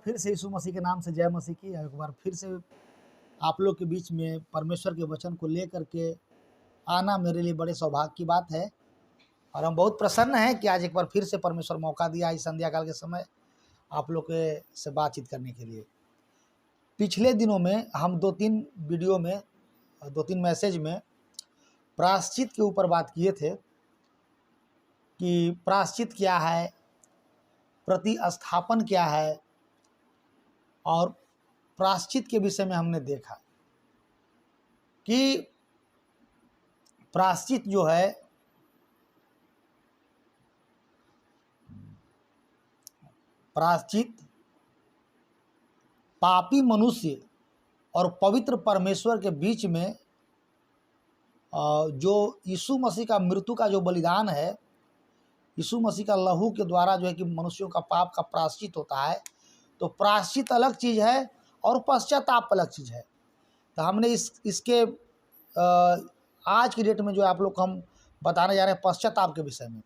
फिर से यीशु मसीह के नाम से जय मसीह की। एक बार फिर से आप लोग के बीच में परमेश्वर के वचन को लेकर के आना मेरे लिए बड़े सौभाग्य की बात है और हम बहुत प्रसन्न हैं कि आज एक बार फिर से परमेश्वर मौका दिया इस संध्या काल के समय आप लोग के से बातचीत करने के लिए। पिछले दिनों में हम दो तीन मैसेज में प्रायश्चित के ऊपर बात किए थे कि प्रायश्चित क्या है, प्रतिस्थापन क्या है, और प्रायश्चित के विषय में हमने देखा कि प्रायश्चित जो है पापी मनुष्य और पवित्र परमेश्वर के बीच में जो यीशु मसीह का मृत्यु का जो बलिदान है, यीशु मसीह का लहू के द्वारा जो है कि मनुष्यों का पाप का प्रायश्चित होता है। तो प्रायश्चित अलग चीज़ है और पश्चाताप अलग चीज़ है। तो हमने इसके आज की डेट में जो आप लोग को हम बताने जा रहे हैं पश्चाताप के विषय में,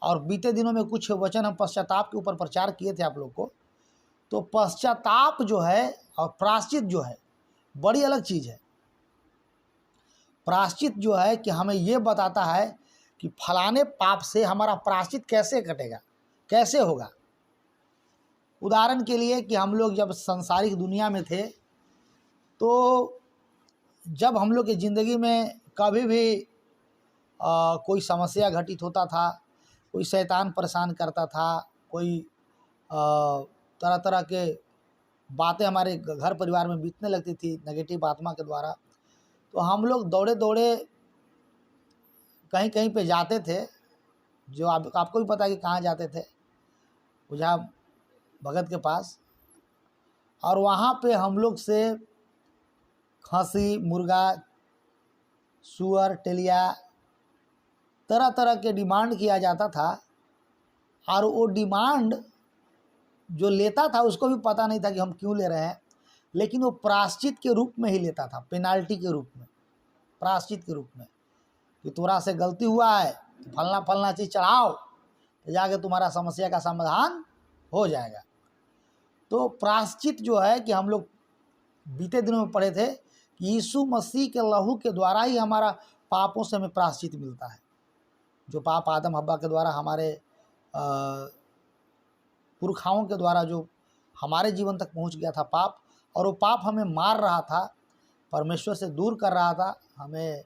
और बीते दिनों में कुछ वचन हम पश्चाताप के ऊपर प्रचार किए थे आप लोग को। तो पश्चाताप जो है और प्रायश्चित जो है बड़ी अलग चीज़ है। प्रायश्चित जो है कि हमें ये बताता है कि फलाने पाप से हमारा प्रायश्चित कैसे कटेगा, कैसे होगा। उदाहरण के लिए कि हम लोग जब सांसारिक दुनिया में थे तो जब हम लोग की ज़िंदगी में कभी भी कोई समस्या घटित होता था, कोई शैतान परेशान करता था, कोई तरह तरह के बातें हमारे घर परिवार में बीतने लगती थी नेगेटिव आत्मा के द्वारा, तो हम लोग दौड़े दौड़े कहीं कहीं पे जाते थे। जो आपको भी पता है कि कहाँ जाते थे, ओझा भगत के पास। और वहाँ पे हम लोग से खसी, मुर्गा, सुअर, टेलिया तरह तरह के डिमांड किया जाता था, और वो डिमांड जो लेता था उसको भी पता नहीं था कि हम क्यों ले रहे हैं, लेकिन वो प्रायश्चित के रूप में ही लेता था, पेनाल्टी के रूप में, प्रायश्चित के रूप में कि तोरा से गलती हुआ है तो फलना फलना चीज़ चढ़ाओ तो जाके तुम्हारा समस्या का समाधान हो जाएगा। तो प्रायश्चित जो है कि हम लोग बीते दिनों में पढ़े थे कि यीशु मसीह के लहू के द्वारा ही हमारा पापों से हमें प्रायश्चित मिलता है। जो पाप आदम हव्वा के द्वारा हमारे पुरखाओं के द्वारा जो हमारे जीवन तक पहुंच गया था पाप, और वो पाप हमें मार रहा था, परमेश्वर से दूर कर रहा था, हमें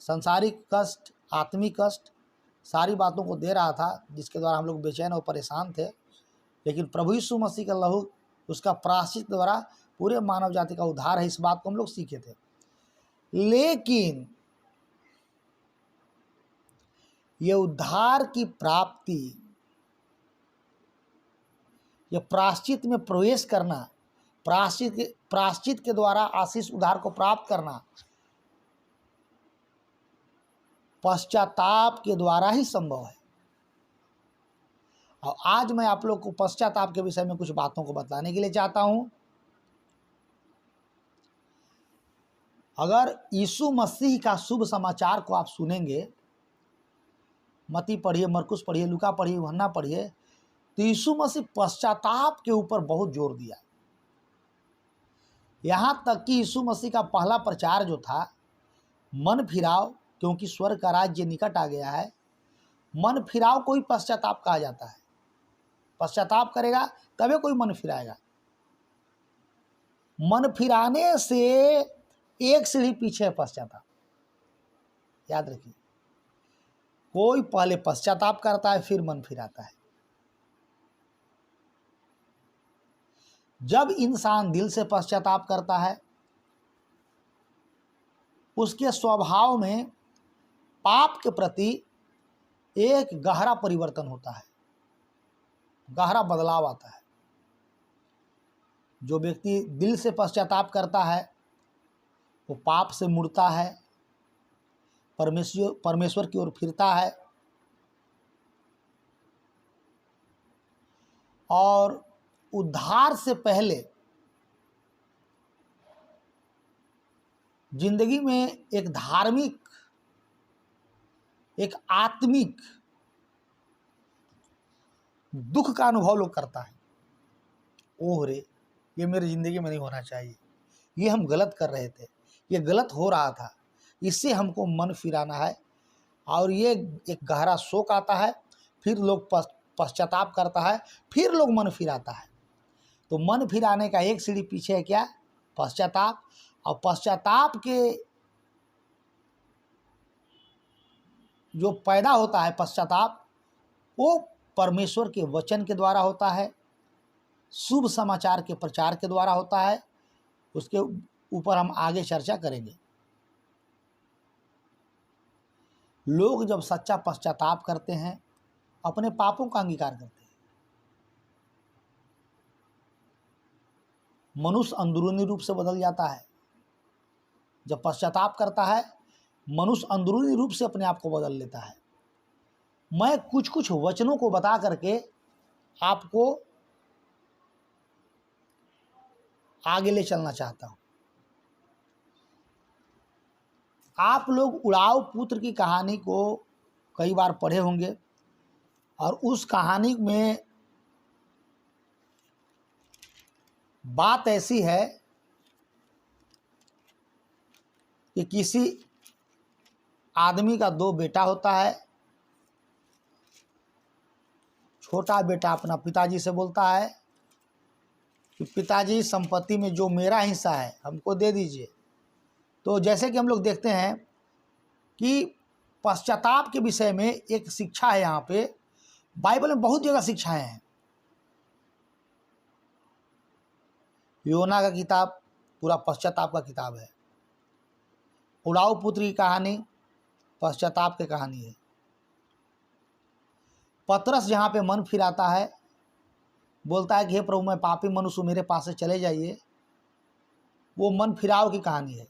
संसारिक कष्ट, आत्मिक कष्ट, सारी बातों को दे रहा था, जिसके द्वारा हम लोग बेचैन और परेशान थे। लेकिन प्रभु यीशु मसीह का लहू, उसका प्रायश्चित द्वारा पूरे मानव जाति का उद्धार है। इस बात को हम लोग सीखे थे। लेकिन ये उद्धार की प्राप्ति, ये प्रायश्चित में प्रवेश करना, प्रायश्चित के द्वारा आशीष उद्धार को प्राप्त करना पश्चाताप के द्वारा ही संभव है। और आज मैं आप लोग को पश्चाताप के विषय में कुछ बातों को बताने के लिए चाहता हूं। अगर यीशु मसीह का शुभ समाचार को आप सुनेंगे, मत्ती पढ़िए, मरकुस पढ़िए, लूका पढ़िए, यूहन्ना पढ़िए, तो यीशु मसीह पश्चाताप के ऊपर बहुत जोर दिया। यहाँ तक कि यीशु मसीह का पहला प्रचार जो था, मन फिराओ क्योंकि स्वर्ग का राज्य निकट आ गया है, मन फिराओ को ही पश्चाताप कहा जाता है। पश्चाताप करेगा तभी कोई मन फिराएगा। मन फिराने से एक सीढ़ी पीछे है पश्चाताप, याद रखिए। कोई पहले पश्चाताप करता है फिर मन फिराता है। जब इंसान दिल से पश्चाताप करता है, उसके स्वभाव में पाप के प्रति एक गहरा परिवर्तन होता है, गहरा बदलाव आता है। जो व्यक्ति दिल से पश्चाताप करता है वो पाप से मुड़ता है, परमेश्वर की ओर फिरता है, और उद्धार से पहले जिंदगी में एक धार्मिक, एक आत्मिक दुख का अनुभव लोग करता है। ओह रे, ये मेरी ज़िंदगी में नहीं होना चाहिए, ये हम गलत कर रहे थे, ये गलत हो रहा था, इससे हमको मन फिराना है। और ये एक गहरा शोक आता है, फिर लोग पश्चाताप करता है, फिर लोग मन फिराता है। तो मन फिराने का एक सीढ़ी पीछे है क्या? पश्चाताप। और पश्चाताप के जो पैदा होता है पश्चाताप, वो परमेश्वर के वचन के द्वारा होता है, शुभ समाचार के प्रचार के द्वारा होता है। उसके ऊपर हम आगे चर्चा करेंगे। लोग जब सच्चा पश्चाताप करते हैं, अपने पापों का अंगीकार करते हैं, मनुष्य अंदरूनी रूप से बदल जाता है। जब पश्चाताप करता है, मनुष्य अंदरूनी रूप से अपने आप को बदल लेता है। मैं कुछ कुछ वचनों को बता करके आपको आगे ले चलना चाहता हूं। आप लोग उड़ाऊ पुत्र की कहानी को कई बार पढ़े होंगे, और उस कहानी में बात ऐसी है कि किसी आदमी का 2 बेटा होता है। छोटा बेटा अपना पिताजी से बोलता है कि पिताजी, संपत्ति में जो मेरा हिस्सा है हमको दे दीजिए। तो जैसे कि हम लोग देखते हैं कि पश्चाताप के विषय में एक शिक्षा है। यहाँ पे बाइबल में बहुत जगह शिक्षाएं हैं। योना का किताब पूरा पश्चाताप का किताब है। उड़ाऊ पुत्र की कहानी पश्चाताप की कहानी है। पतरस जहाँ पे मन फिराता है, बोलता है कि हे प्रभु, मैं पापी मनुष्य, मेरे पास से चले जाइए, वो मन फिराव की कहानी है।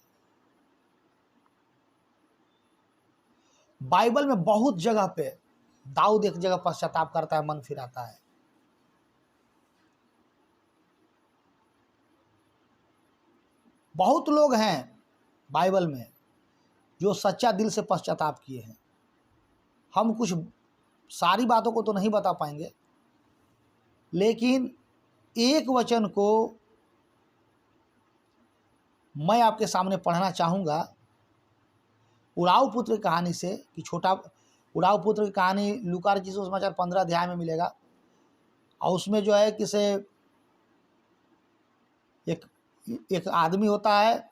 बाइबल में बहुत जगह पे दाऊद एक जगह पश्चाताप करता है, मन फिराता है। बहुत लोग हैं बाइबल में जो सच्चा दिल से पश्चाताप किए हैं। हम कुछ सारी बातों को तो नहीं बता पाएंगे, लेकिन एक वचन को मैं आपके सामने पढ़ना चाहूँगा उड़ाऊ पुत्र की कहानी से। कि छोटा उड़ाऊ पुत्र की कहानी लूका रचित सुसमाचार 15 अध्याय में मिलेगा। और उसमें जो है कि से एक आदमी होता है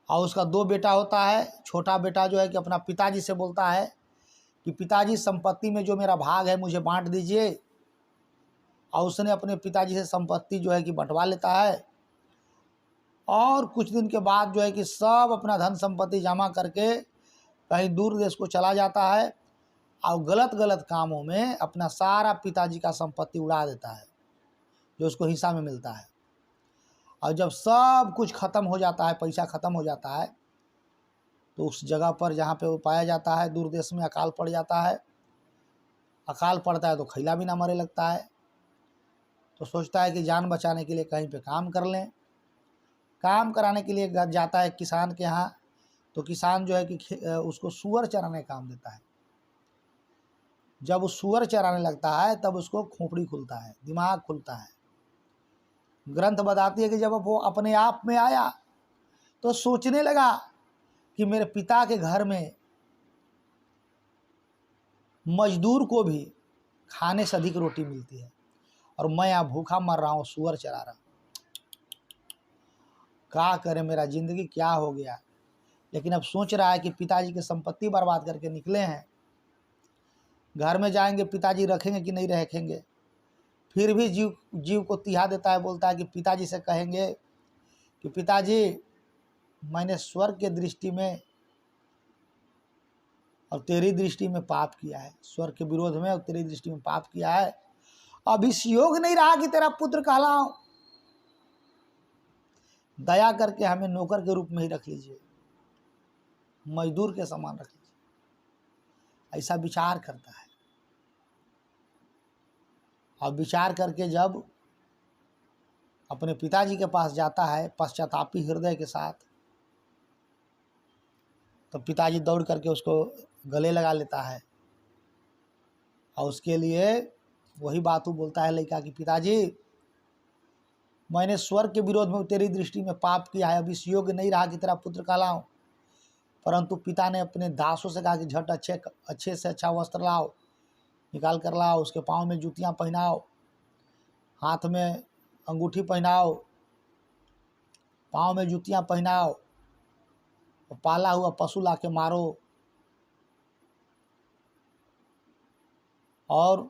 और उसका 2 बेटा होता है। छोटा बेटा जो है कि अपना पिताजी से बोलता है कि पिताजी, संपत्ति में जो मेरा भाग है मुझे बांट दीजिए। और उसने अपने पिताजी से संपत्ति जो है कि बंटवा लेता है। और कुछ दिन के बाद जो है कि सब अपना धन संपत्ति जमा करके कहीं दूर देश को चला जाता है और गलत गलत कामों में अपना सारा पिताजी का संपत्ति उड़ा देता है जो उसको हिस्सा में मिलता है। और जब सब कुछ ख़त्म हो जाता है, पैसा ख़त्म हो जाता है, तो उस जगह पर जहाँ पे वो पाया जाता है, दूर देश में अकाल पड़ जाता है। अकाल पड़ता है तो खैला भी ना मरे लगता है। तो सोचता है कि जान बचाने के लिए कहीं पे काम कर लें। काम कराने के लिए जाता है किसान के यहाँ। तो किसान जो है कि उसको सूअर चराने का काम देता है। जब वो सूअर चराने लगता है तब उसको खोपड़ी खुलता है, दिमाग खुलता है। ग्रंथ बताती है कि जब वो अपने आप में आया तो सोचने लगा कि मेरे पिता के घर में मजदूर को भी खाने से अधिक रोटी मिलती है और मैं यहाँ भूखा मर रहा हूँ, सूअर चरा रहा हूँ। क्या करे, मेरा ज़िंदगी क्या हो गया। लेकिन अब सोच रहा है कि पिताजी की संपत्ति बर्बाद करके निकले हैं, घर में जाएंगे पिताजी रखेंगे कि नहीं रखेंगे। फिर भी जीव को तिहा देता है। बोलता है कि पिताजी से कहेंगे कि पिताजी, मैंने स्वर्ग के दृष्टि में और तेरी दृष्टि में पाप किया है, स्वर्ग के विरोध में और तेरी दृष्टि में पाप किया है। अब इस योग नहीं रहा कि तेरा पुत्र कहलाऊं। दया करके हमें नौकर के रूप में ही रख लीजिए, मजदूर के समान रख लीजिए। ऐसा विचार करता है। और विचार करके जब अपने पिताजी के पास जाता है पश्चातापी हृदय के साथ, तो पिताजी दौड़ करके उसको गले लगा लेता है और उसके लिए वही बात वो बोलता है लड़का कि पिताजी, मैंने स्वर्ग के विरोध में तेरी दृष्टि में पाप किया है, अब इस योग्य नहीं रहा कि तेरा पुत्र कहलाऊं। परंतु पिता ने अपने दासों से कहा कि झट अच्छे से अच्छा वस्त्र लाओ, निकाल कर लाओ, उसके पाँव में जूतियाँ पहनाओ, हाथ में अंगूठी पहनाओ, पाँव में जूतियाँ पहनाओ, और पाला हुआ पशु ला के मारो, और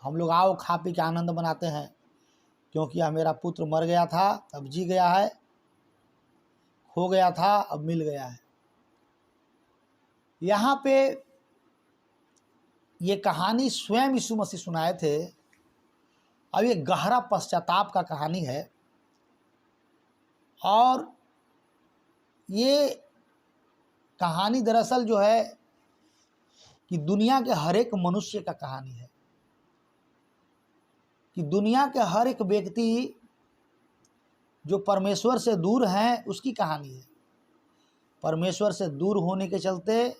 हम लोग आओ खा पी के आनंद मनाते हैं, क्योंकि यह मेरा पुत्र मर गया था अब जी गया है, खो गया था अब मिल गया है। यहाँ पे ये कहानी स्वयं यीशु मसीह सुनाए थे। अब ये गहरा पश्चाताप का कहानी है, और ये कहानी दरअसल जो है कि दुनिया के हर एक मनुष्य का कहानी है, कि दुनिया के हर एक व्यक्ति जो परमेश्वर से दूर हैं उसकी कहानी है। परमेश्वर से दूर होने के चलते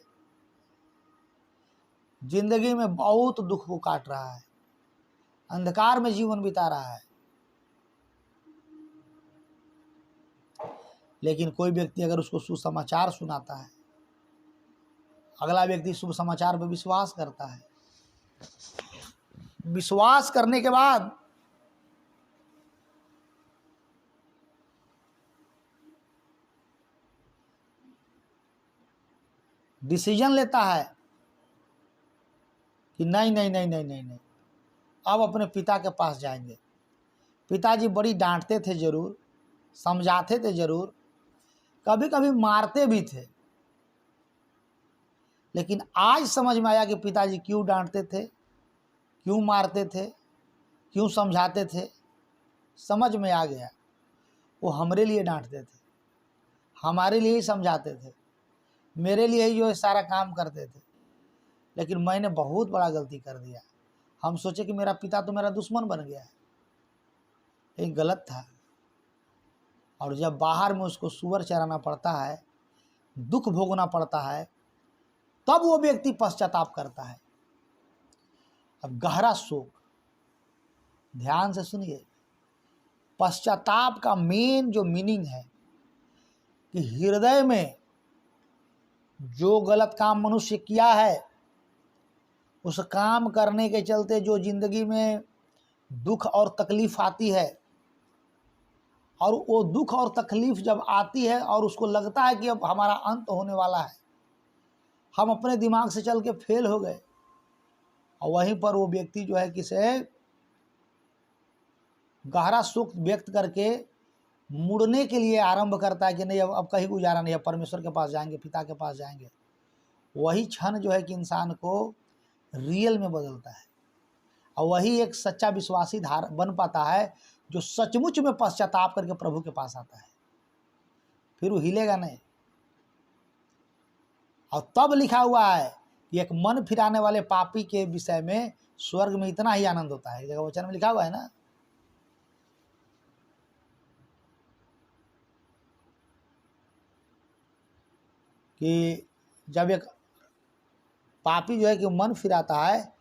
जिंदगी में बहुत दुख को काट रहा है, अंधकार में जीवन बिता रहा है। लेकिन कोई व्यक्ति अगर उसको सुसमाचार सुनाता है, अगला व्यक्ति शुभ समाचार पर विश्वास करता है, विश्वास करने के बाद डिसीजन लेता है कि नहीं नहीं नहीं नहीं नहीं नहीं, अब अपने पिता के पास जाएंगे। पिताजी बड़ी डांटते थे जरूर, समझाते थे जरूर, कभी कभी मारते भी थे, लेकिन आज समझ में आया कि पिताजी क्यों डांटते थे, क्यों मारते थे, क्यों समझाते थे। समझ में आ गया, वो हमारे लिए डांटते थे, हमारे लिए ही समझाते थे, मेरे लिए ही जो है सारा काम करते थे। लेकिन मैंने बहुत बड़ा गलती कर दिया। हम सोचे कि मेरा पिता तो मेरा दुश्मन बन गया है, लेकिन गलत था। और जब बाहर में उसको सूअर चराना पड़ता है, दुख भोगना पड़ता है, तब वो व्यक्ति पश्चाताप करता है। अब गहरा शोक, ध्यान से सुनिए, पश्चाताप का मेन जो मीनिंग है कि हृदय में जो गलत काम मनुष्य किया है, उस काम करने के चलते जो जिंदगी में दुख और तकलीफ आती है, और वो दुख और तकलीफ जब आती है और उसको लगता है कि अब हमारा अंत होने वाला है, हम अपने दिमाग से चल के फेल हो गए, और वहीं पर वो व्यक्ति जो है किसे गहरा सुख व्यक्त करके मुड़ने के लिए आरंभ करता है कि नहीं अब कहीं गुजारा नहीं है, परमेश्वर के पास जाएंगे, पिता के पास जाएंगे। वही क्षण जो है कि इंसान को रियल में बदलता है, और वही एक सच्चा विश्वासी बन पाता है जो सचमुच में पश्चाताप करके प्रभु के पास आता है। फिर वो हिलेगा नहीं। और तब लिखा हुआ है कि एक मन फिराने वाले पापी के विषय में स्वर्ग में इतना ही आनंद होता है। जगह वचन में लिखा हुआ है ना, कि जब एक पापी जो है कि मन फिराता है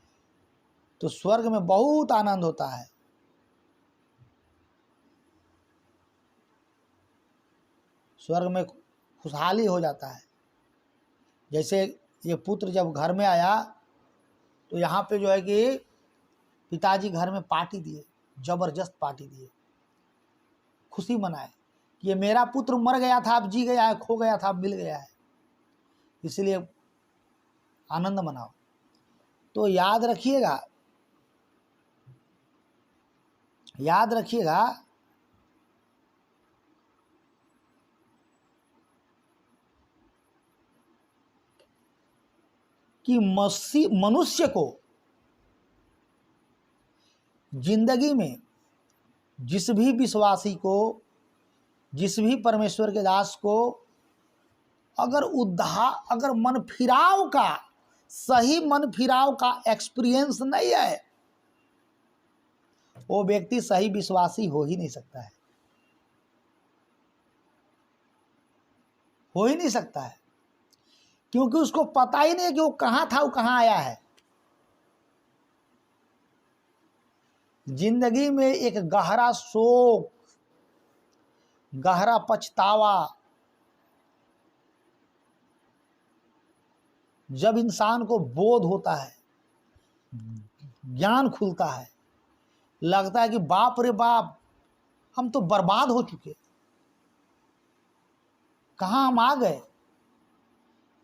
तो स्वर्ग में बहुत आनंद होता है। स्वर्ग में खुशहाली हो जाता है। जैसे ये पुत्र जब घर में आया तो यहाँ पे जो है कि पिताजी घर में पार्टी दिए, जबरदस्त पार्टी दिए, खुशी मनाए कि ये मेरा पुत्र मर गया था अब जी गया है, खो गया था अब मिल गया है, इसलिए आनंद मनाओ। तो याद रखिएगा, याद रखिएगा कि मनुष्य को जिंदगी में जिस भी विश्वासी को, जिस भी परमेश्वर के दास को अगर मन फिराव का, सही मन फिराव का एक्सपीरियंस नहीं है, वो व्यक्ति सही विश्वासी हो ही नहीं सकता है, हो ही नहीं सकता है, क्योंकि उसको पता ही नहीं कि वो कहाँ था, वो कहाँ आया है। जिंदगी में एक गहरा शोक, गहरा पछतावा जब इंसान को बोध होता है, ज्ञान खुलता है, लगता है कि बाप रे बाप, हम तो बर्बाद हो चुके, कहाँ हम आ गए,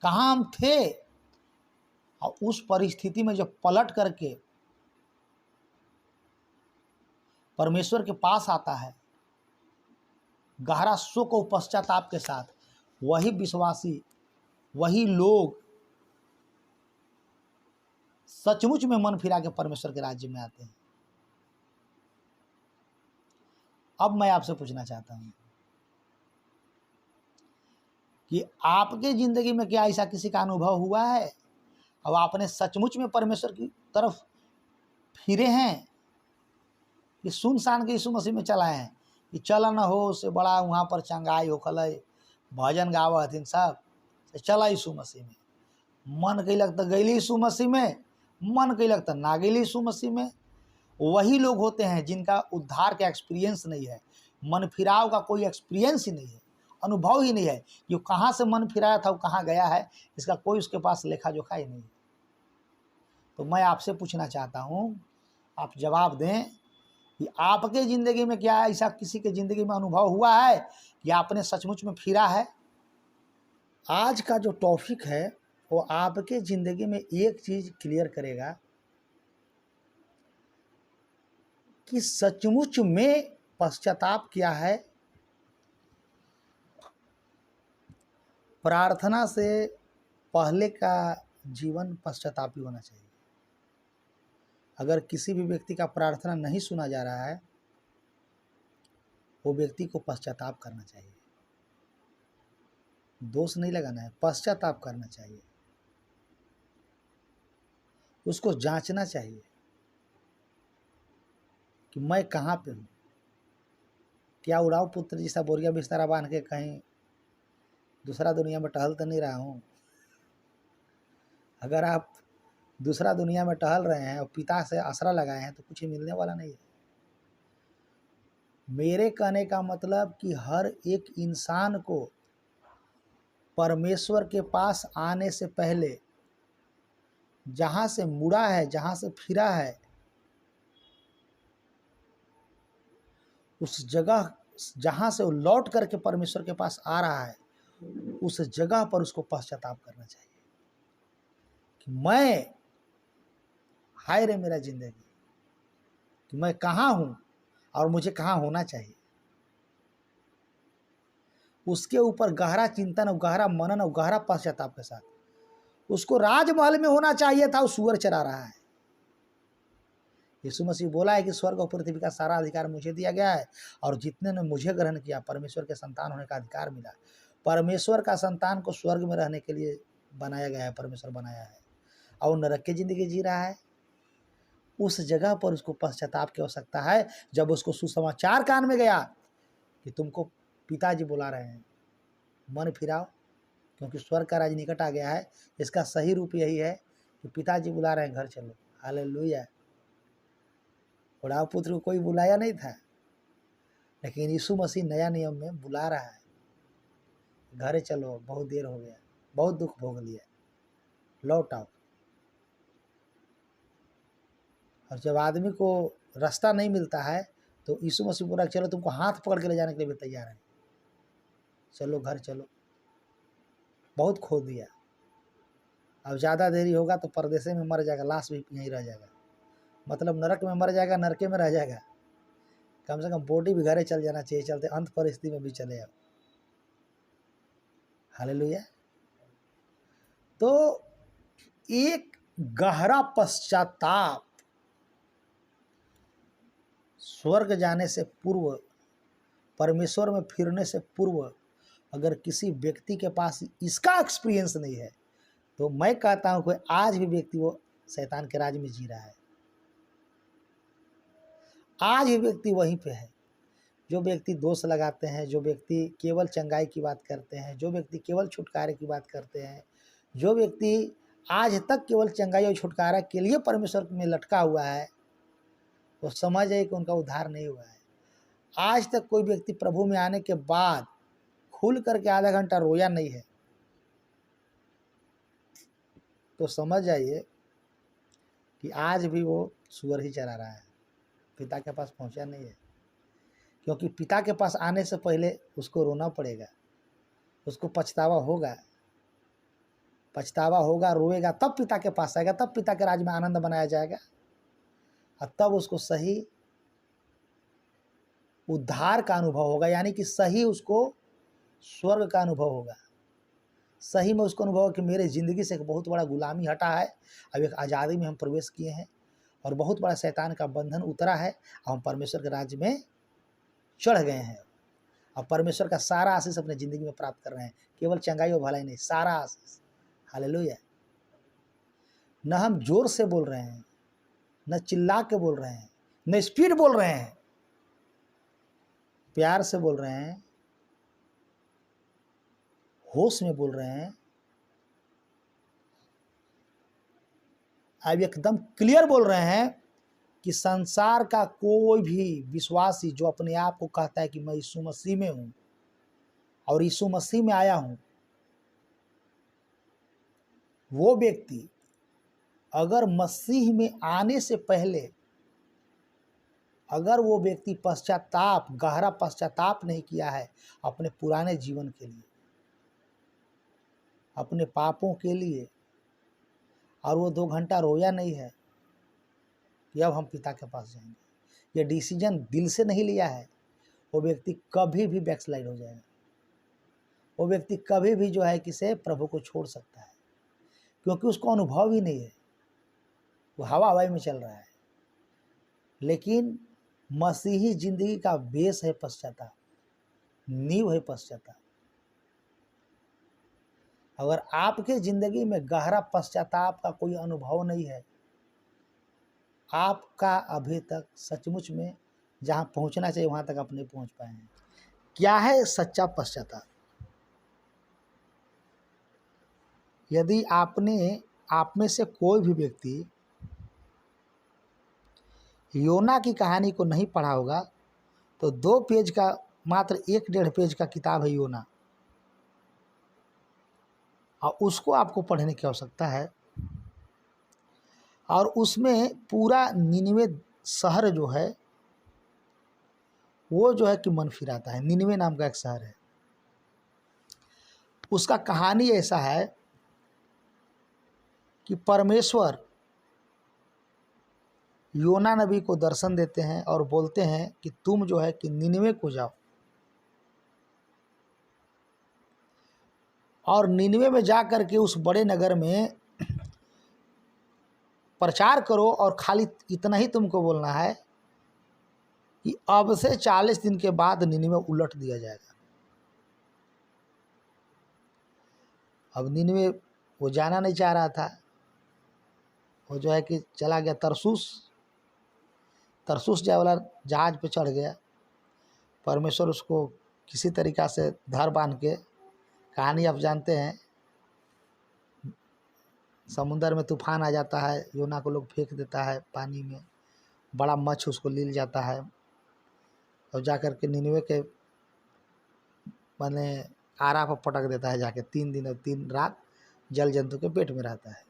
कहाँ हम थे। और उस परिस्थिति में जब पलट करके परमेश्वर के पास आता है, गहरा शोक और पश्चाताप के साथ, वही विश्वासी, वही लोग सचमुच में मन फिरा के परमेश्वर के राज्य में आते हैं। अब मैं आपसे पूछना चाहता हूं कि आपके जिंदगी में क्या ऐसा किसी का अनुभव हुआ है, अब आपने सचमुच में परमेश्वर की तरफ फिरे हैं कि सुनसान के यीशु मसीह में चलाए हैं कि चला न हो से बड़ा वहाँ पर चंगाई होखल, भजन गाव हथिन सब, चला यीशु मसीह में, मन कैलक तो गैली यीशु मसीह में, मन कैलक तो ना गैली यीशु मसीह में। वही लोग होते हैं जिनका उद्धार का एक्सपीरियंस नहीं है, मन फिराव का कोई एक्सपीरियंस ही नहीं है, अनुभव ही नहीं है कि वो कहाँ से मन फिराया था, वो कहाँ गया है, इसका कोई उसके पास लेखा जोखा ही नहीं है। तो मैं आपसे पूछना चाहता हूँ, आप जवाब दें कि आपके ज़िंदगी में क्या ऐसा किसी के ज़िंदगी में अनुभव हुआ है कि आपने सचमुच में फिरा है। आज का जो टॉपिक है वो आपके ज़िंदगी में एक चीज़ क्लियर करेगा कि सचमुच में पश्चाताप क्या है। प्रार्थना से पहले का जीवन पश्चातापी होना चाहिए। अगर किसी भी व्यक्ति का प्रार्थना नहीं सुना जा रहा है, वो व्यक्ति को पश्चाताप करना चाहिए, दोष नहीं लगाना है, पश्चाताप करना चाहिए, उसको जांचना चाहिए कि मैं कहाँ पे हूँ। क्या उड़ाव पुत्र जैसा बोरिया बिस्तारा बांध के कहीं दूसरा दुनिया में टहल तो नहीं रहा हूँ। अगर आप दूसरा दुनिया में टहल रहे हैं और पिता से आसरा लगाए हैं तो कुछ मिलने वाला नहीं है। मेरे कहने का मतलब कि हर एक इंसान को परमेश्वर के पास आने से पहले जहाँ से मुड़ा है, जहाँ से फिरा है, उस जगह जहाँ से वो लौट करके परमेश्वर के पास आ रहा है, उस जगह पर उसको पश्चाताप करना चाहिए कि मैं, हाय रे मेरा जिंदगी, कि मैं कहाँ हूँ और मुझे कहाँ होना चाहिए। उसके ऊपर गहरा चिंतन और गहरा मनन और गहरा पश्चाताप के साथ, उसको राजमहल में होना चाहिए था, वो सुअर चरा रहा है। यीशु मसीह बोला है कि स्वर्ग और पृथ्वी का सारा अधिकार मुझे दिया गया है, और जितने ने मुझे ग्रहण किया परमेश्वर के संतान होने का अधिकार मिला। परमेश्वर का संतान को स्वर्ग में रहने के लिए बनाया गया है, परमेश्वर बनाया है, और नरक की जिंदगी जी रहा है। उस जगह पर उसको पश्चाताप की आवश्यकता है। जब उसको सुसमाचार कान में गया कि तुमको पिताजी बुला रहे हैं, मन फिराओ, क्योंकि स्वर्ग का राज निकट आ गया है। इसका सही रूप यही है कि पिताजी बुला रहे हैं, घर चलो। हालेलुया। उड़ाव पुत्र को कोई बुलाया नहीं था, लेकिन यीशु मसीह नया नियम में बुला रहा है, घरे चलो, बहुत देर हो गया, बहुत दुख भोग लिया, लौट आओ। और जब आदमी को रास्ता नहीं मिलता है तो यीशु मसीह बोला चलो, तुमको हाथ पकड़ के ले जाने के लिए भी तैयार है, चलो घर चलो। बहुत खो दिया, अब ज़्यादा देरी होगा तो परदेसे में मर जाएगा, लाश भी यहीं रह जाएगा, मतलब नरक में मर जाएगा, नरके में रह जाएगा। कम से कम बॉडी भी घरे चल जाना चाहिए, चलते अंत परिस्थिति में भी चले आओ। हालेलुया। तो एक गहरा पश्चाताप स्वर्ग जाने से पूर्व, परमेश्वर में फिरने से पूर्व, अगर किसी व्यक्ति के पास इसका एक्सपीरियंस नहीं है तो मैं कहता हूं कि आज भी व्यक्ति वो शैतान के राज में जी रहा है। आज भी व्यक्ति वहीं पे है। जो व्यक्ति दोष लगाते हैं, जो व्यक्ति केवल चंगाई की बात करते हैं, जो व्यक्ति केवल छुटकारे की बात करते हैं, जो व्यक्ति आज तक केवल चंगाई और छुटकारा के लिए परमेश्वर में लटका हुआ है, वो समझ जाइए कि उनका उद्धार नहीं हुआ है। आज तक कोई व्यक्ति प्रभु में आने के बाद खुल करके आधा घंटा रोया नहीं है, तो समझ जाइए कि आज भी वो सूअर ही चरा रहा है, पिता के पास पहुंचा नहीं है। क्योंकि पिता के पास आने से पहले उसको रोना पड़ेगा, उसको पछतावा होगा, रोएगा, तब पिता के पास आएगा, तब पिता के राज में आनंद बनाया जाएगा, और तब उसको सही उद्धार का अनुभव होगा, यानी कि सही उसको स्वर्ग का अनुभव होगा। सही में उसको अनुभव कि मेरे ज़िंदगी से एक बहुत बड़ा गुलामी हटा है, अब एक आज़ादी में हम प्रवेश किए हैं और बहुत बड़ा शैतान का बंधन उतरा है, और हम परमेश्वर के राज्य में चढ़ गए हैं और परमेश्वर का सारा आशीष अपने ज़िंदगी में प्राप्त कर रहे हैं। केवल चंगाई और भलाई नहीं, सारा आशीष। हालेलुया। न हम जोर से बोल रहे हैं, न चिल्ला के बोल रहे हैं, न स्पीड बोल रहे हैं, प्यार से बोल रहे हैं, होश में बोल रहे हैं। अब एकदम क्लियर बोल रहे हैं कि संसार का कोई भी विश्वासी जो अपने आप को कहता है कि मैं यीशु मसीह में हूं और यीशु मसीह में आया हूं, वो व्यक्ति अगर मसीह में आने से पहले अगर वो व्यक्ति गहरा पश्चाताप नहीं किया है अपने पुराने जीवन के लिए, अपने पापों के लिए, और वो 2 घंटा रोया नहीं है कि अब हम पिता के पास जाएंगे, ये डिसीजन दिल से नहीं लिया है, वो व्यक्ति कभी भी बैकस्लाइड हो जाएगा। वो व्यक्ति कभी भी जो है किसे प्रभु को छोड़ सकता है, क्योंकि उसको अनुभव ही नहीं है, वो हवा में चल रहा है। लेकिन मसीही जिंदगी का बेस है पश्चाताप, नींव है पश्चाताप। अगर आपके जिंदगी में गहरा पश्चाताप का कोई अनुभव नहीं है, आपका अभी तक सचमुच में जहां पहुंचना चाहिए वहां तक आप नहीं पहुंच पाए हैं। क्या है सच्चा पश्चाताप? यदि आप में से कोई भी व्यक्ति योना की कहानी को नहीं पढ़ा होगा, तो 2 पेज का, मात्र 1-1.5 पेज का किताब है योना, और उसको आपको पढ़ने की आवश्यकता है। और उसमें पूरा निनवे शहर जो है वो जो है कि मन फिराता है। निनवे नाम का एक शहर है, उसका कहानी ऐसा है कि परमेश्वर योना नबी को दर्शन देते हैं और बोलते हैं कि तुम जो है कि निनवे को जाओ, और निनवे में जा कर के उस बड़े नगर में प्रचार करो, और खाली इतना ही तुमको बोलना है कि अब से 40 दिन के बाद निनवे उलट दिया जाएगा। अब निनवे वो जाना नहीं चाह रहा था, वो जो है कि चला गया तरसूस जाए वाला जहाज पे चढ़ गया। परमेश्वर उसको किसी तरीक़ा से धर बांध के, कहानी आप जानते हैं, समुंदर में तूफान आ जाता है, योना को लोग फेंक देता है पानी में, बड़ा मच्छ उसको लील जाता है, और जाकर के निनवे के माने आरा पर पटक देता है जाके। 3 दिन और 3 रात जल जंतु के पेट में रहता है।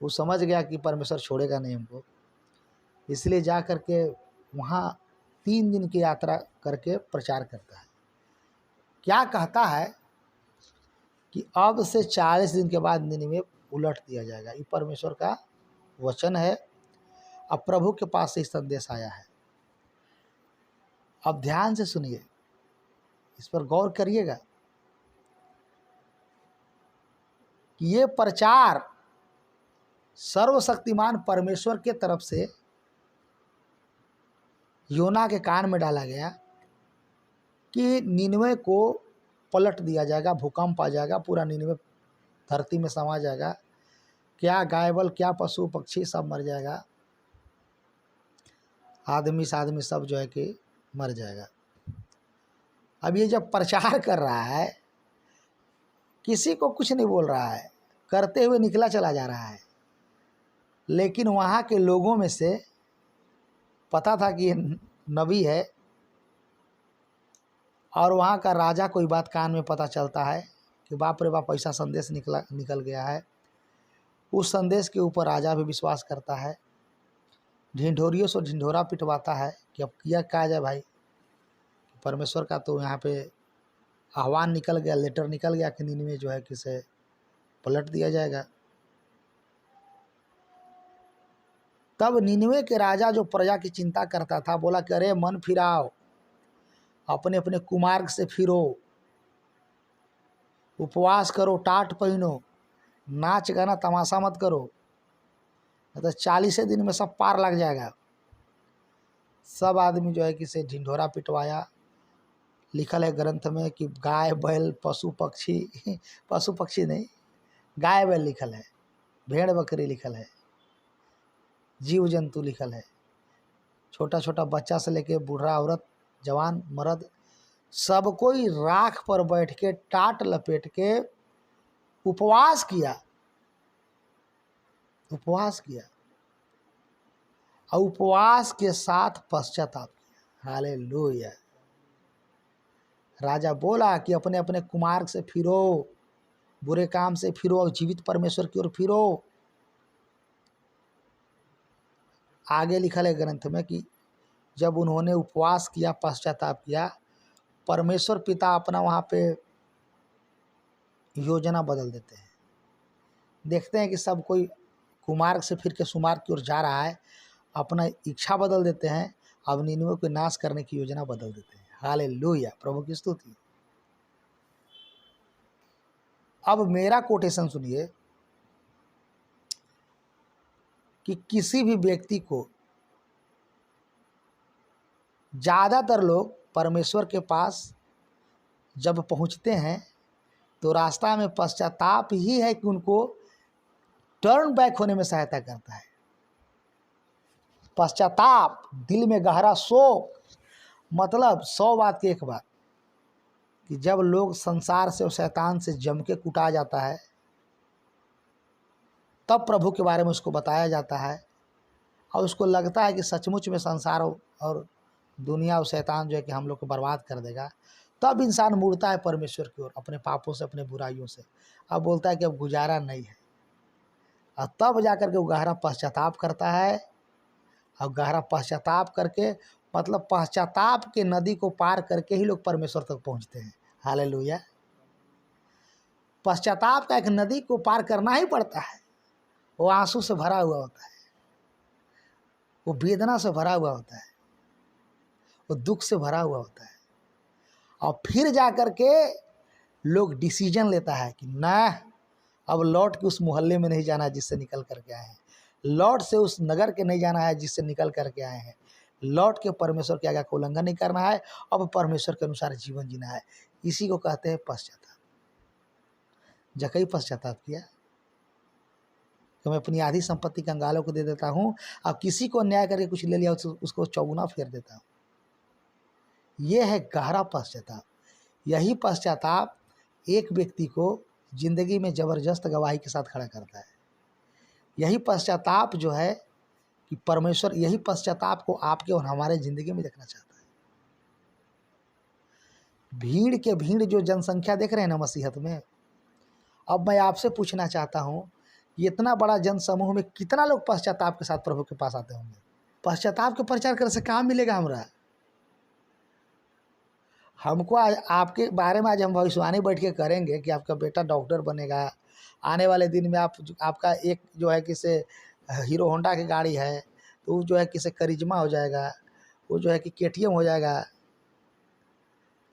वो समझ गया कि परमेश्वर छोड़ेगा नहीं हमको, इसलिए जा कर के वहाँ 3 दिन की यात्रा करके प्रचार करता है। क्या कहता है कि अब से 40 दिन के बाद निनवे उलट दिया जाएगा। ये परमेश्वर का वचन है। अब प्रभु के पास से संदेश आया है। अब ध्यान से सुनिए, इस पर गौर करिएगा कि ये प्रचार सर्वशक्तिमान परमेश्वर के तरफ से योना के कान में डाला गया कि निनवे को पलट दिया जाएगा, भूकंप आ जाएगा, पूरा निनवे धरती में समा जाएगा, क्या गायबल क्या पशु पक्षी सब मर जाएगा, आदमी से आदमी सब जो है कि मर जाएगा। अब ये जब प्रचार कर रहा है, किसी को कुछ नहीं बोल रहा है, करते हुए निकला चला जा रहा है, लेकिन वहाँ के लोगों में से पता था कि ये नबी है, और वहाँ का राजा कोई बात कान में पता चलता है कि बाप रे बाप ऐसा संदेश निकल गया है। उस संदेश के ऊपर राजा भी विश्वास करता है, ढिंढोरियों से ढिंढोरा पिटवाता है कि अब किया क्या जाए भाई। परमेश्वर का तो यहाँ पे आह्वान निकल गया, लेटर निकल गया कि निन्वे जो है किसे पलट दिया जाएगा। तब निन्वे के राजा जो प्रजा की चिंता करता था बोला कि अरे मन फिराओ, अपने अपने कुमार्ग से फिरो, उपवास करो, टाट पहनो, नाच गाना तमाशा मत करो, नहीं तो 40 दिन में सब पार लग जाएगा। सब आदमी जो है किसे ढिंढोरा पिटवाया। लिखल है ग्रंथ में कि गाय बैल पशु पक्षी पशु पक्षी नहीं, गाय बैल लिखल है, भेड़ बकरी लिखल है, जीव जंतु लिखल है, छोटा छोटा बच्चा से लेके बूढ़ा औरत जवान मर्द सब कोई राख पर बैठ के टाट लपेट के उपवास किया और उपवास के साथ पश्चाताप किया। हालेलुया। राजा बोला कि अपने अपने कुमार्ग से फिरो, बुरे काम से फिरो और जीवित परमेश्वर की ओर फिरो। आगे लिखल है ग्रंथ में कि जब उन्होंने उपवास किया, पश्चाताप किया, परमेश्वर पिता अपना वहाँ पे योजना बदल देते हैं। देखते हैं कि सब कोई कुमार्ग से फिर के सुमार्ग की ओर जा रहा है, अपना इच्छा बदल देते हैं, अब निन्वे को नाश करने की योजना बदल देते हैं। हालेलुया, प्रभु की स्तुति। अब मेरा कोटेशन सुनिए कि किसी भी व्यक्ति को, ज़्यादातर लोग परमेश्वर के पास जब पहुंचते हैं तो रास्ता में पश्चाताप ही है कि उनको टर्न बैक होने में सहायता करता है। पश्चाताप, दिल में गहरा शोक, मतलब 100 बात की एक बात कि जब लोग संसार से और शैतान से जम के कुटा जाता है तब प्रभु के बारे में उसको बताया जाता है और उसको लगता है कि सचमुच में संसार और दुनिया और शैतान जो है कि हम लोग को बर्बाद कर देगा, तब इंसान मुड़ता है परमेश्वर की ओर, अपने पापों से, अपने बुराइयों से। अब बोलता है कि अब गुजारा नहीं है, और तब जाकर के वो गहरा पश्चाताप करता है। और गहरा पश्चाताप करके, मतलब पश्चाताप के नदी को पार करके ही लोग परमेश्वर तक पहुंचते हैं। हालेलुया। पश्चाताप का एक नदी को पार करना ही पड़ता है। वो आंसू से भरा हुआ होता है, वो वेदना से भरा हुआ होता है, वो दुख से भरा हुआ होता है, और फिर जाकर के लोग डिसीजन लेता है कि ना, अब लौट के उस मोहल्ले में नहीं जाना है जिससे निकल करके आए हैं, लौट से उस नगर के नहीं जाना है जिससे निकल करके आए हैं, लौट के परमेश्वर के आगे का उल्लंघन नहीं करना है, अब परमेश्वर के अनुसार जीवन जीना है। इसी को कहते हैं पश्चाताप। जकई पश्चाताप किया तो मैं अपनी आधी संपत्ति कंगालों को दे देता हूँ, अब किसी को अन्याय करके कुछ ले लिया उसको चौगुना फेर देता हूँ। यह है गहरा पश्चाताप। यही पश्चाताप एक व्यक्ति को जिंदगी में ज़बरदस्त गवाही के साथ खड़ा करता है। यही पश्चाताप जो है कि परमेश्वर यही पश्चाताप को आपके और हमारे ज़िंदगी में देखना चाहता है। भीड़ जो जनसंख्या देख रहे हैं ना मसीहत में, अब मैं आपसे पूछना चाहता हूँ, इतना बड़ा जनसमूह में कितना लोग पश्चाताप के साथ प्रभु के पास आते होंगे? पश्चाताप के प्रचार करने से काम मिलेगा हमरा? हमको आज आपके बारे में आज हम भविष्यवाणी बैठ के करेंगे कि आपका बेटा डॉक्टर बनेगा, आने वाले दिन में आपका एक जो है किसे हीरो होंडा की गाड़ी है तो वो जो है किसे करिश्मा हो जाएगा, वो जो है कि KTM हो जाएगा,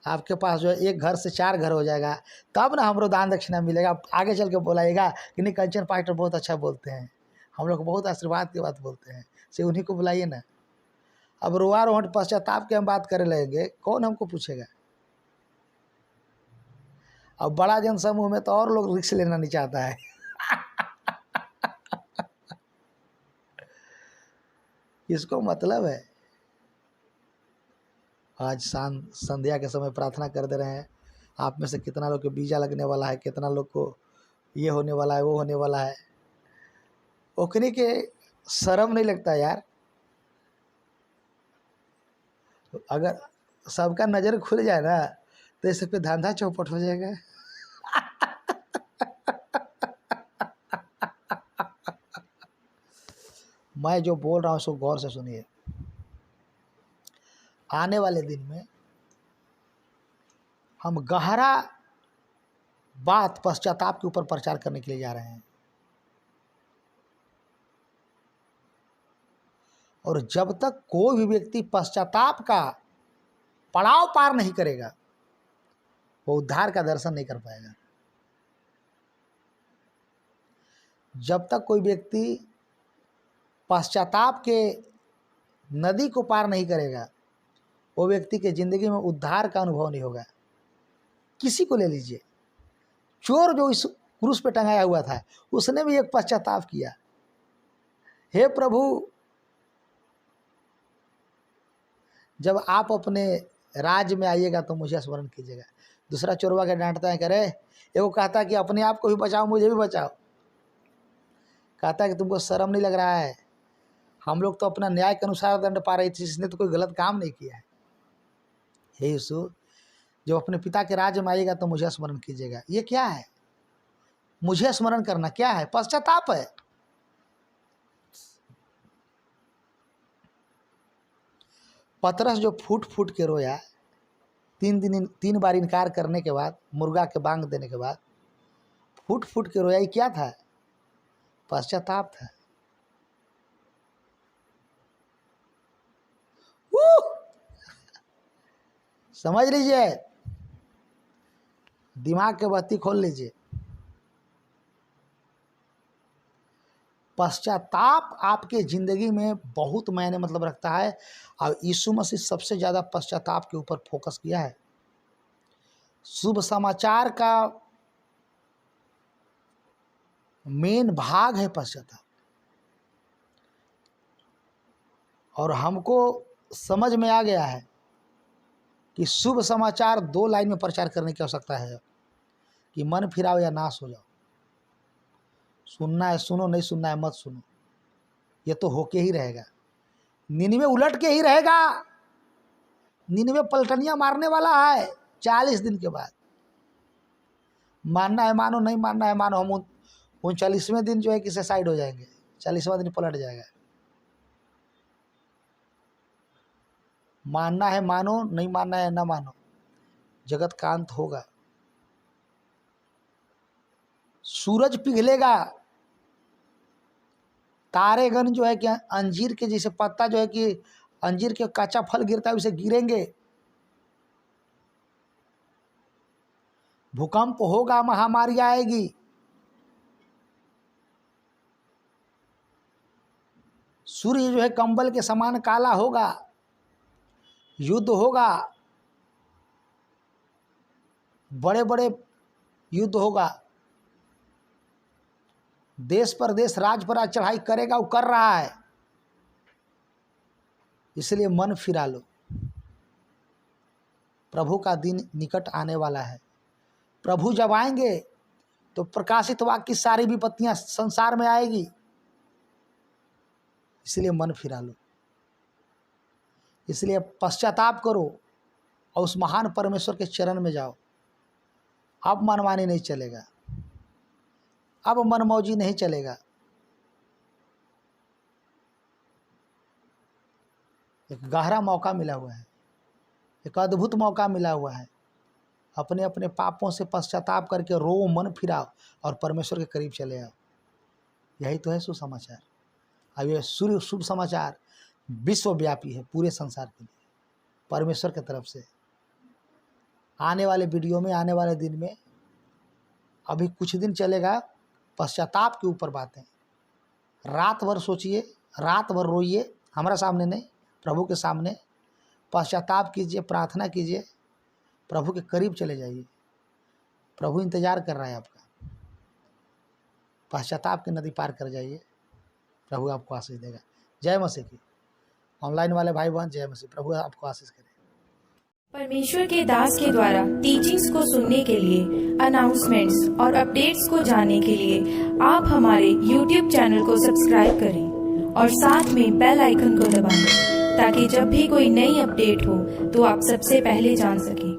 आपके पास जो है एक घर से 4 घर हो जाएगा, तब ना हमरो दान दक्षिणा मिलेगा। आगे चल के बोलाएगा कि नहीं कंचन पास्टर बहुत अच्छा बोलते हैं, हम लोग बहुत आशीर्वाद की बात बोलते हैं, से उन्हीं को बुलाइए ना। अब रोआ रोहट पश्चाताप की हम बात करे लगेंगे, कौन हमको पूछेगा? अब बड़ा जनसमूह में तो और लोग रिस्क लेना नहीं चाहता है। इसको मतलब है आज संध्या के समय प्रार्थना कर दे रहे हैं, आप में से कितना लोग के वीजा लगने वाला है, कितना लोग को ये होने वाला है, वो होने वाला है। ओकरे के शर्म नहीं लगता यार? अगर सबका नज़र खुल जाए ना तो इस पे धंधा चौपट हो जाएगा। मैं जो बोल रहा हूँ उसको गौर से सुनिए। आने वाले दिन में हम गहरा बात पश्चाताप के ऊपर प्रचार करने के लिए जा रहे हैं। और जब तक कोई भी व्यक्ति पश्चाताप का पड़ाव पार नहीं करेगा वो उद्धार का दर्शन नहीं कर पाएगा। जब तक कोई व्यक्ति पश्चाताप के नदी को पार नहीं करेगा वो व्यक्ति के ज़िंदगी में उद्धार का अनुभव नहीं होगा। किसी को ले लीजिए, चोर जो इस क्रूस पे टंगाया हुआ था उसने भी एक पश्चाताप किया, हे प्रभु जब आप अपने राज्य में आइएगा तो मुझे स्मरण कीजिएगा। दूसरा चोरवा के डांटता है, करे एगो कहता है कि अपने आप को भी बचाओ मुझे भी बचाओ। कहता है कि तुमको शर्म नहीं लग रहा है? हम लोग तो अपना न्याय के अनुसार दंड पा रहे थे, इसने तो कोई गलत काम नहीं किया है। हे यीशु, जब अपने पिता के राज्य में आइएगा तो मुझे स्मरण कीजिएगा। ये क्या है? मुझे स्मरण करना क्या है? पश्चाताप है। पतरस जो फूट फूट के रोया 3 बार इनकार करने के बाद, मुर्गा के बांग देने के बाद फूट फूट के रोया, ये क्या था? पश्चाताप था। समझ लीजिए, दिमाग के बत्ती खोल लीजिए। पश्चाताप आपके ज़िंदगी में बहुत मायने मतलब रखता है। और यीशु मसीह सबसे ज़्यादा पश्चाताप के ऊपर फोकस किया है। शुभ समाचार का मेन भाग है पश्चाताप। और हमको समझ में आ गया है कि शुभ समाचार 2 लाइन में प्रचार करने की आवश्यकता है कि मन फिराओ या नाश हो जाओ। सुनना है सुनो, नहीं सुनना है मत सुनो। ये तो होके ही रहेगा। निन्वे उलट के ही रहेगा। निन्वे पलटनियां मारने वाला है 40 दिन के बाद। मानना है मानो, नहीं मानना है मानो। हम 39वें दिन जो है किसे साइड हो जाएंगे, 40वां दिन पलट जाएगा। मानना है मानो, नहीं मानना है ना मानो। जगत का अंत होगा। सूरज पिघलेगा, तारेगण जो है कि अंजीर के जैसे पत्ता जो है कि अंजीर के कच्चा फल गिरता है उसे गिरेंगे। भूकंप होगा, महामारी आएगी। सूर्य जो है कंबल के समान काला होगा। युद्ध होगा, बड़े बड़े युद्ध होगा। देश पर देश, राज पर राज चढ़ाई करेगा, वो कर रहा है। इसलिए मन फिरा लो। प्रभु का दिन निकट आने वाला है। प्रभु जब आएंगे तो प्रकाशित वाक्य की सारी विपत्तियां संसार में आएगी। इसलिए मन फिरा लो। इसलिए पश्चाताप करो और उस महान परमेश्वर के चरण में जाओ। अब मनमानी नहीं चलेगा, अब मनमौजी नहीं चलेगा। एक गहरा मौका मिला हुआ है, एक अद्भुत मौका मिला हुआ है। अपने अपने पापों से पश्चाताप करके रो, मन फिराओ और परमेश्वर के करीब चले आओ। यही तो है सुसमाचार। अब यह शुभ समाचार विश्वव्यापी है, पूरे संसार के लिए, परमेश्वर की तरफ से। आने वाले वीडियो में, आने वाले दिन में, अभी कुछ दिन चलेगा पश्चाताप के ऊपर बातें। रात भर सोचिए, रात भर रोइए, हमारा सामने नहीं, प्रभु के सामने पश्चाताप कीजिए, प्रार्थना कीजिए, प्रभु के करीब चले जाइए। प्रभु इंतजार कर रहा है आपका। पश्चाताप की नदी पार कर जाइए, प्रभु आपको आशीष देगा। जय मसीह की। ऑनलाइन वाले भाई बहन, जय मसीह। प्रभु आपको आशीष करे। परमेश्वर के दास के द्वारा टीचिंग्स को सुनने के लिए, अनाउंसमेंट्स और अपडेट्स को जानने के लिए आप हमारे YouTube चैनल को सब्सक्राइब करें और साथ में बेल आइकन को दबाएं ताकि जब भी कोई नई अपडेट हो तो आप सबसे पहले जान सकें।